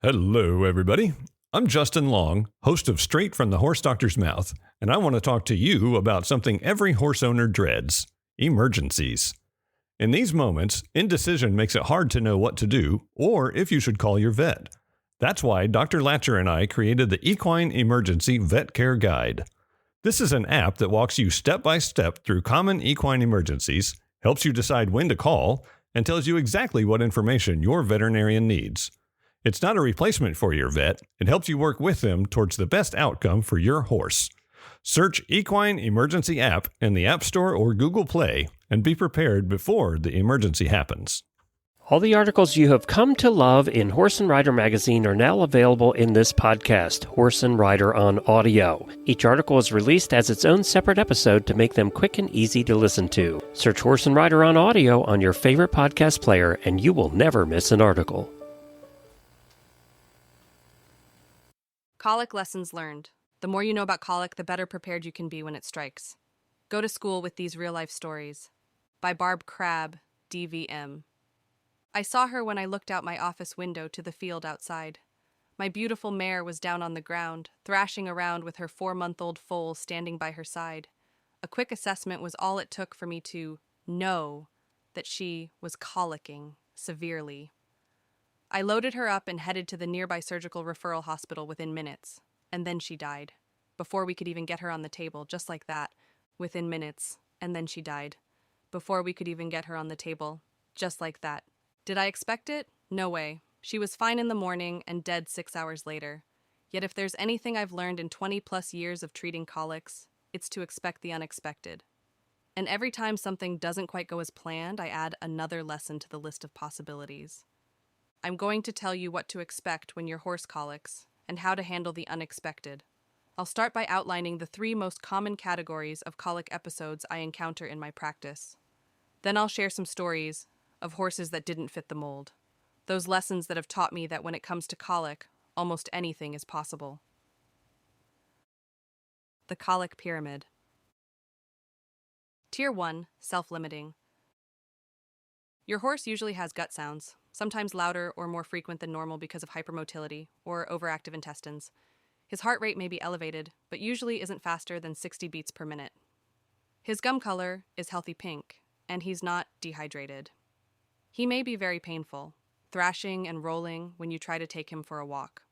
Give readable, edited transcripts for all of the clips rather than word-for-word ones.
Hello, everybody. I'm Justin Long, host of Straight from the Horse Doctor's Mouth, and I want to talk to you about something every horse owner dreads: emergencies. In these moments, indecision makes it hard to know what to do or if you should call your vet. That's why Dr. Latcher and I created the Equine Emergency Vet Care Guide. This is an app that walks you step by step through common equine emergencies, helps you decide when to call, and tells you exactly what information your veterinarian needs. It's not a replacement for your vet. It helps you work with them towards the best outcome for your horse. Search Equine Emergency App in the App Store or Google Play and be prepared before the emergency happens. All the articles you have come to love in Horse and Rider magazine are now available in this podcast, Horse and Rider On Audio. Each article is released as its own separate episode to make them quick and easy to listen to. Search Horse and Rider On Audio on your favorite podcast player and you will never miss an article. Colic lessons learned. The more you know about colic, the better prepared you can be when it strikes. Go to school with these real-life stories. By Barb Crabb, DVM. I saw her when I looked out my office window to the field outside. My beautiful mare was down on the ground, thrashing around with her 4-month-old foal standing by her side. A quick assessment was all it took for me to know that she was colicking severely. I loaded her up and headed to the nearby surgical referral hospital within minutes, and then she died. Before we could even get her on the table, just like that, within minutes, and then she died. Before we could even get her on the table, just like that. Did I expect it? No way. She was fine in the morning and dead 6 hours later. Yet if there's anything I've learned in 20-plus years of treating colics, it's to expect the unexpected. And every time something doesn't quite go as planned, I add another lesson to the list of possibilities. I'm going to tell you what to expect when your horse colics and how to handle the unexpected. I'll start by outlining the 3 most common categories of colic episodes I encounter in my practice. Then I'll share some stories of horses that didn't fit the mold. Those lessons that have taught me that when it comes to colic, almost anything is possible. The colic pyramid. Tier 1, self-limiting. Your horse usually has gut sounds, sometimes louder or more frequent than normal because of hypermotility or overactive intestines. His heart rate may be elevated, but usually isn't faster than 60 beats per minute. His gum color is healthy pink, and he's not dehydrated. He may be very painful, thrashing and rolling when you try to take him for a walk.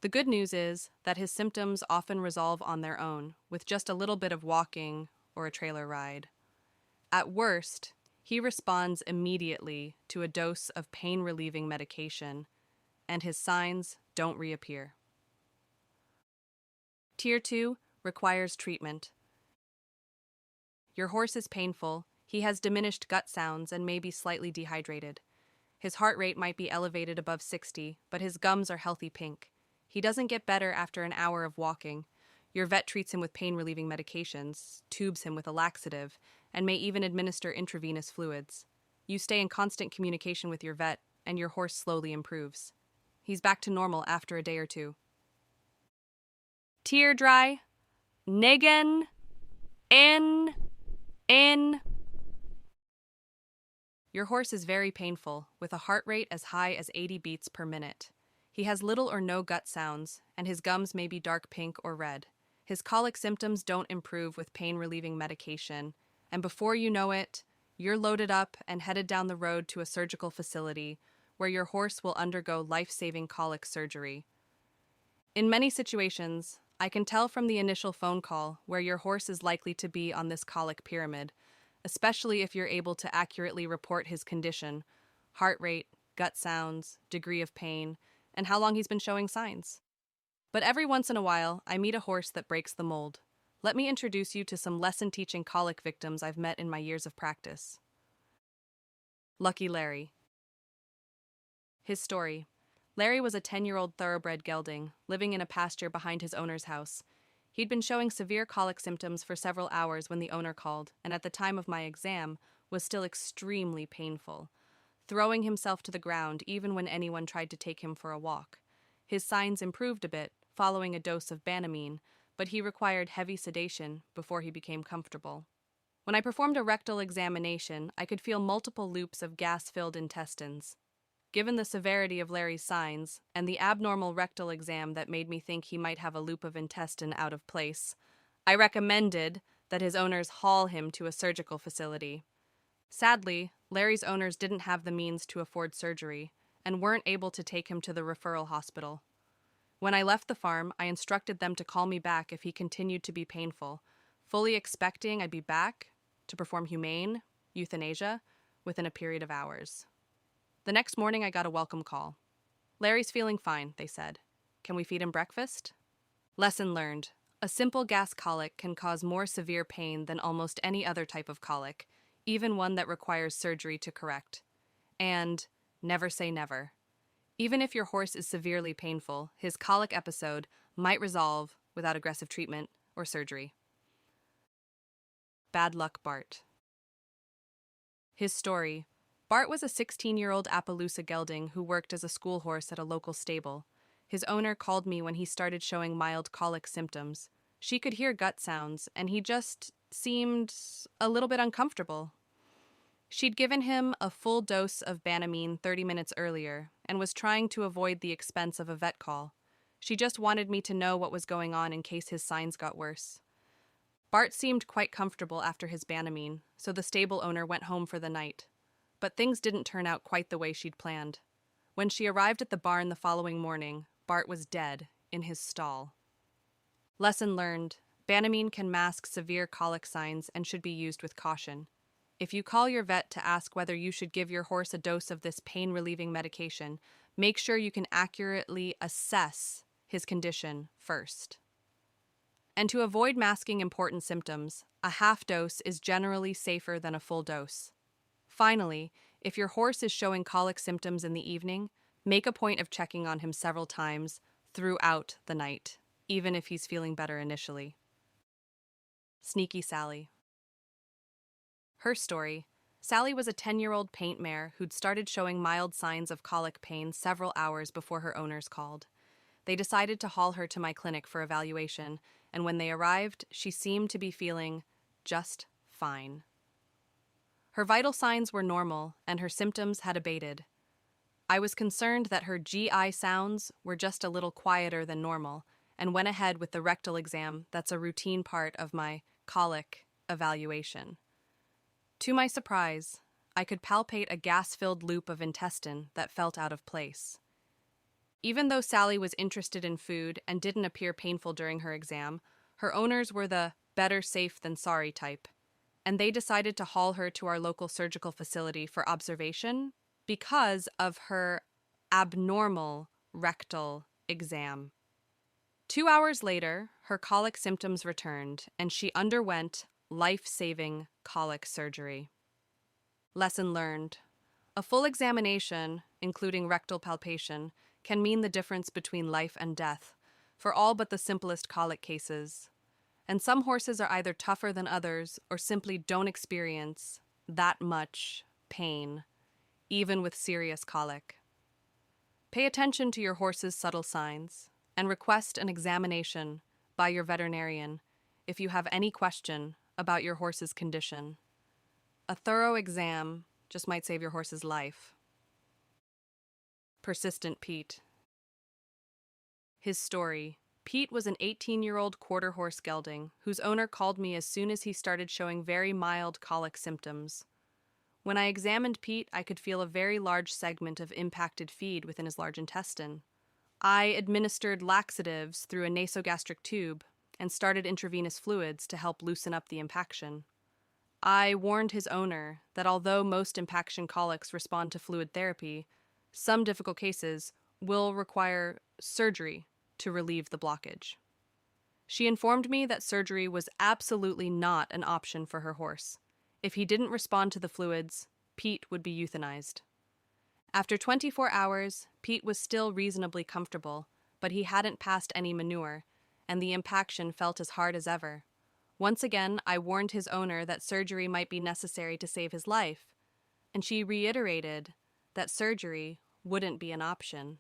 The good news is that his symptoms often resolve on their own with just a little bit of walking or a trailer ride. At worst, he responds immediately to a dose of pain-relieving medication, and his signs don't reappear. Tier 2 requires treatment. Your horse is painful, he has diminished gut sounds and may be slightly dehydrated. His heart rate might be elevated above 60, but his gums are healthy pink. He doesn't get better after an hour of walking. Your vet treats him with pain-relieving medications, tubes him with a laxative, and may even administer intravenous fluids. You stay in constant communication with your vet, and your horse slowly improves. He's back to normal after a day or 2. Tier dry, negen, in. Your horse is very painful, with a heart rate as high as 80 beats per minute. He has little or no gut sounds, and his gums may be dark pink or red. His colic symptoms don't improve with pain-relieving medication, and before you know it, you're loaded up and headed down the road to a surgical facility where your horse will undergo life-saving colic surgery. In many situations, I can tell from the initial phone call where your horse is likely to be on this colic pyramid, especially if you're able to accurately report his condition, heart rate, gut sounds, degree of pain, and how long he's been showing signs. But every once in a while, I meet a horse that breaks the mold. Let me introduce you to some lesson-teaching colic victims I've met in my years of practice. Lucky Larry. His story. Larry was a 10-year-old thoroughbred gelding, living in a pasture behind his owner's house. He'd been showing severe colic symptoms for several hours when the owner called, and at the time of my exam, was still extremely painful, throwing himself to the ground even when anyone tried to take him for a walk. His signs improved a bit, following a dose of Banamine, but he required heavy sedation before he became comfortable. When I performed a rectal examination, I could feel multiple loops of gas-filled intestines. Given the severity of Larry's signs and the abnormal rectal exam that made me think he might have a loop of intestine out of place, I recommended that his owners haul him to a surgical facility. Sadly, Larry's owners didn't have the means to afford surgery and weren't able to take him to the referral hospital. When I left the farm, I instructed them to call me back if he continued to be painful, fully expecting I'd be back to perform humane euthanasia within a period of hours. The next morning, I got a welcome call. "Larry's feeling fine," they said. "Can we feed him breakfast?" Lesson learned. A simple gas colic can cause more severe pain than almost any other type of colic, even one that requires surgery to correct. And never say never. Even if your horse is severely painful, his colic episode might resolve without aggressive treatment or surgery. Bad luck Bart. His story. Bart was a 16-year-old Appaloosa gelding who worked as a school horse at a local stable. His owner called me when he started showing mild colic symptoms. She could hear gut sounds, and he just seemed a little bit uncomfortable. She'd given him a full dose of Banamine 30 minutes earlier and was trying to avoid the expense of a vet call. She just wanted me to know what was going on in case his signs got worse. Bart seemed quite comfortable after his Banamine, so the stable owner went home for the night. But things didn't turn out quite the way she'd planned. When she arrived at the barn the following morning, Bart was dead in his stall. Lesson learned. Banamine can mask severe colic signs and should be used with caution. If you call your vet to ask whether you should give your horse a dose of this pain-relieving medication, make sure you can accurately assess his condition first. And to avoid masking important symptoms, a half dose is generally safer than a full dose. Finally, if your horse is showing colic symptoms in the evening, make a point of checking on him several times throughout the night, even if he's feeling better initially. Sneaky Sally. Her story. Sally was a 10-year-old paint mare who'd started showing mild signs of colic pain several hours before her owners called. They decided to haul her to my clinic for evaluation, and when they arrived, she seemed to be feeling just fine. Her vital signs were normal, and her symptoms had abated. I was concerned that her GI sounds were just a little quieter than normal, and went ahead with the rectal exam that's a routine part of my colic evaluation. To my surprise, I could palpate a gas-filled loop of intestine that felt out of place. Even though Sally was interested in food and didn't appear painful during her exam, her owners were the better safe than sorry type, and they decided to haul her to our local surgical facility for observation because of her abnormal rectal exam. 2 hours later, her colic symptoms returned, and she underwent life-saving colic surgery. Lesson learned. A full examination, including rectal palpation, can mean the difference between life and death, for all but the simplest colic cases. And some horses are either tougher than others or simply don't experience that much pain, even with serious colic. Pay attention to your horse's subtle signs and request an examination by your veterinarian if you have any question about your horse's condition. A thorough exam just might save your horse's life. Persistent Pete. His story. Pete was an 18-year-old quarter horse gelding whose owner called me as soon as he started showing very mild colic symptoms. When I examined Pete, I could feel a very large segment of impacted feed within his large intestine. I administered laxatives through a nasogastric tube and started intravenous fluids to help loosen up the impaction. I warned his owner that although most impaction colics respond to fluid therapy, some difficult cases will require surgery to relieve the blockage. She informed me that surgery was absolutely not an option for her horse. If he didn't respond to the fluids, Pete would be euthanized. After 24 hours, Pete was still reasonably comfortable, but he hadn't passed any manure, and the impaction felt as hard as ever. Once again, I warned his owner that surgery might be necessary to save his life, and she reiterated that surgery wouldn't be an option.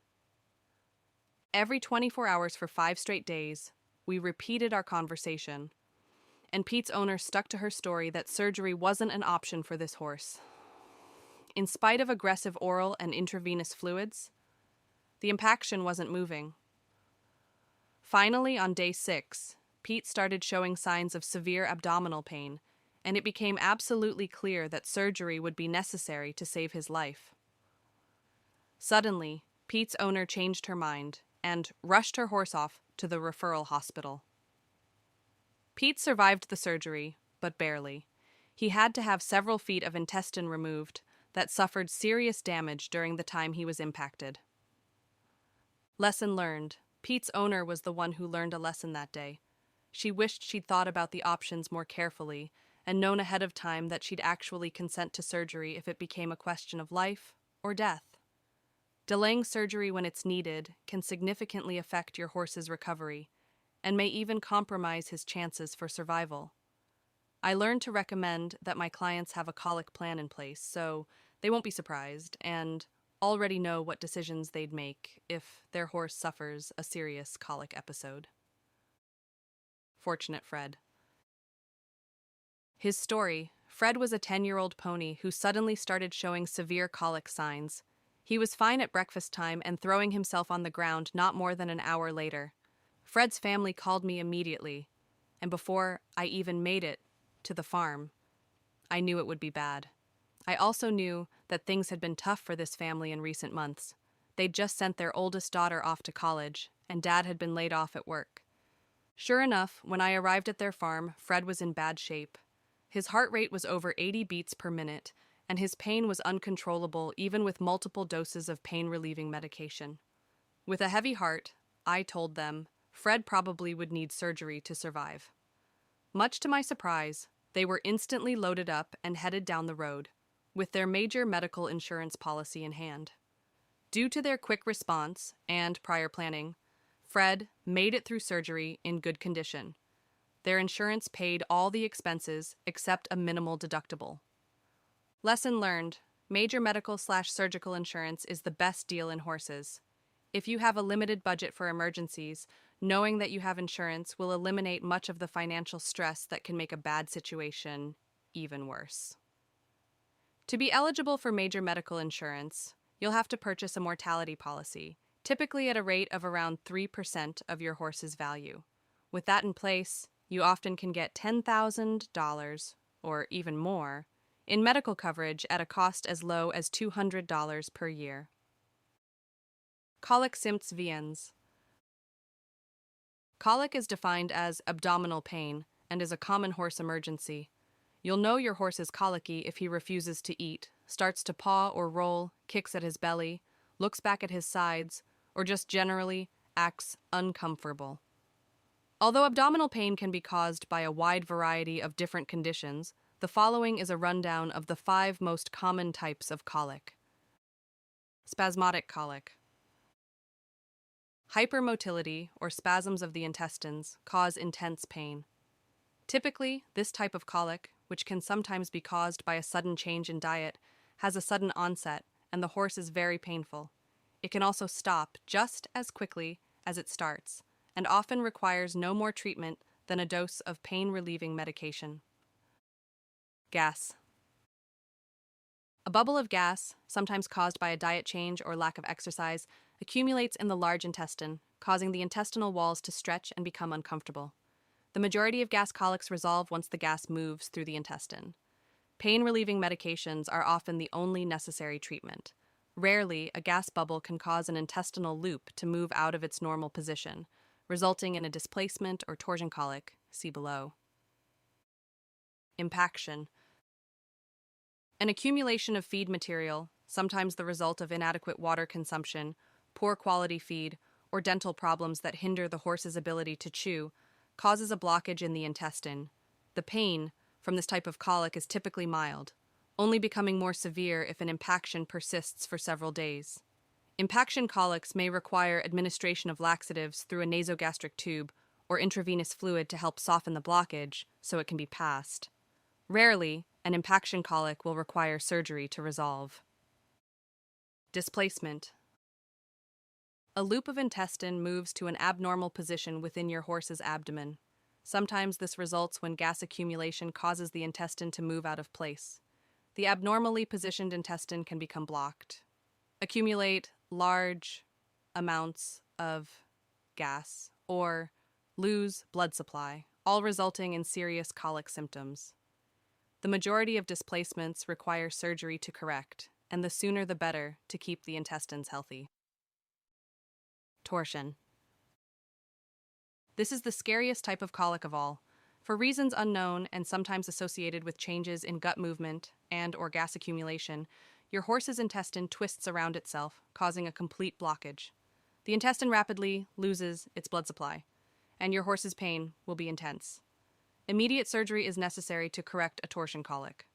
Every 24 hours for 5 straight days, we repeated our conversation, and Pete's owner stuck to her story that surgery wasn't an option for this horse. In spite of aggressive oral and intravenous fluids, the impaction wasn't moving. Finally, on day 6, Pete started showing signs of severe abdominal pain, and it became absolutely clear that surgery would be necessary to save his life. Suddenly, Pete's owner changed her mind and rushed her horse off to the referral hospital. Pete survived the surgery, but barely. He had to have several feet of intestine removed that suffered serious damage during the time he was impacted. Lesson learned. Pete's owner was the one who learned a lesson that day. She wished she'd thought about the options more carefully and known ahead of time that she'd actually consent to surgery if it became a question of life or death. Delaying surgery when it's needed can significantly affect your horse's recovery and may even compromise his chances for survival. I learned to recommend that my clients have a colic plan in place so they won't be surprised and already know what decisions they'd make if their horse suffers a serious colic episode. Fortunate Fred. His story: Fred was a 10-year-old pony who suddenly started showing severe colic signs. He was fine at breakfast time and throwing himself on the ground not more than an hour later. Fred's family called me immediately, and before I even made it to the farm, I knew it would be bad. I also knew that things had been tough for this family in recent months. They'd just sent their oldest daughter off to college, and Dad had been laid off at work. Sure enough, when I arrived at their farm, Fred was in bad shape. His heart rate was over 80 beats per minute, and his pain was uncontrollable even with multiple doses of pain-relieving medication. With a heavy heart, I told them Fred probably would need surgery to survive. Much to my surprise, they were instantly loaded up and headed down the road, with their major medical insurance policy in hand. Due to their quick response and prior planning, Fred made it through surgery in good condition. Their insurance paid all the expenses except a minimal deductible. Lesson learned: major medical/surgical insurance is the best deal in horses. If you have a limited budget for emergencies, knowing that you have insurance will eliminate much of the financial stress that can make a bad situation even worse. To be eligible for major medical insurance, you'll have to purchase a mortality policy, typically at a rate of around 3% of your horse's value. With that in place, you often can get $10,000, or even more, in medical coverage at a cost as low as $200 per year. Colic symptoms viens. Colic is defined as abdominal pain and is a common horse emergency. You'll know your horse is colicky if he refuses to eat, starts to paw or roll, kicks at his belly, looks back at his sides, or just generally acts uncomfortable. Although abdominal pain can be caused by a wide variety of different conditions, the following is a rundown of the 5 most common types of colic. Spasmodic colic. Hypermotility, or spasms of the intestines, cause intense pain. Typically, this type of colic, which can sometimes be caused by a sudden change in diet, has a sudden onset, and the horse is very painful. It can also stop just as quickly as it starts, and often requires no more treatment than a dose of pain-relieving medication. Gas. A bubble of gas, sometimes caused by a diet change or lack of exercise, accumulates in the large intestine, causing the intestinal walls to stretch and become uncomfortable. The majority of gas colics resolve once the gas moves through the intestine. Pain-relieving medications are often the only necessary treatment. Rarely, a gas bubble can cause an intestinal loop to move out of its normal position, resulting in a displacement or torsion colic, see below. Impaction. An accumulation of feed material, sometimes the result of inadequate water consumption, poor quality feed, or dental problems that hinder the horse's ability to chew, causes a blockage in the intestine. The pain from this type of colic is typically mild, only becoming more severe if an impaction persists for several days. Impaction colics may require administration of laxatives through a nasogastric tube or intravenous fluid to help soften the blockage so it can be passed. Rarely, an impaction colic will require surgery to resolve. Displacement. A loop of intestine moves to an abnormal position within your horse's abdomen. Sometimes this results when gas accumulation causes the intestine to move out of place. the abnormally positioned intestine can become blocked, accumulate large amounts of gas, or lose blood supply, all resulting in serious colic symptoms. The majority of displacements require surgery to correct, and the sooner the better to keep the intestines healthy. Torsion. This is the scariest type of colic of all. For reasons unknown and sometimes associated with changes in gut movement and/or gas accumulation, your horse's intestine twists around itself, causing a complete blockage. The intestine rapidly loses its blood supply, and your horse's pain will be intense. Immediate surgery is necessary to correct a torsion colic.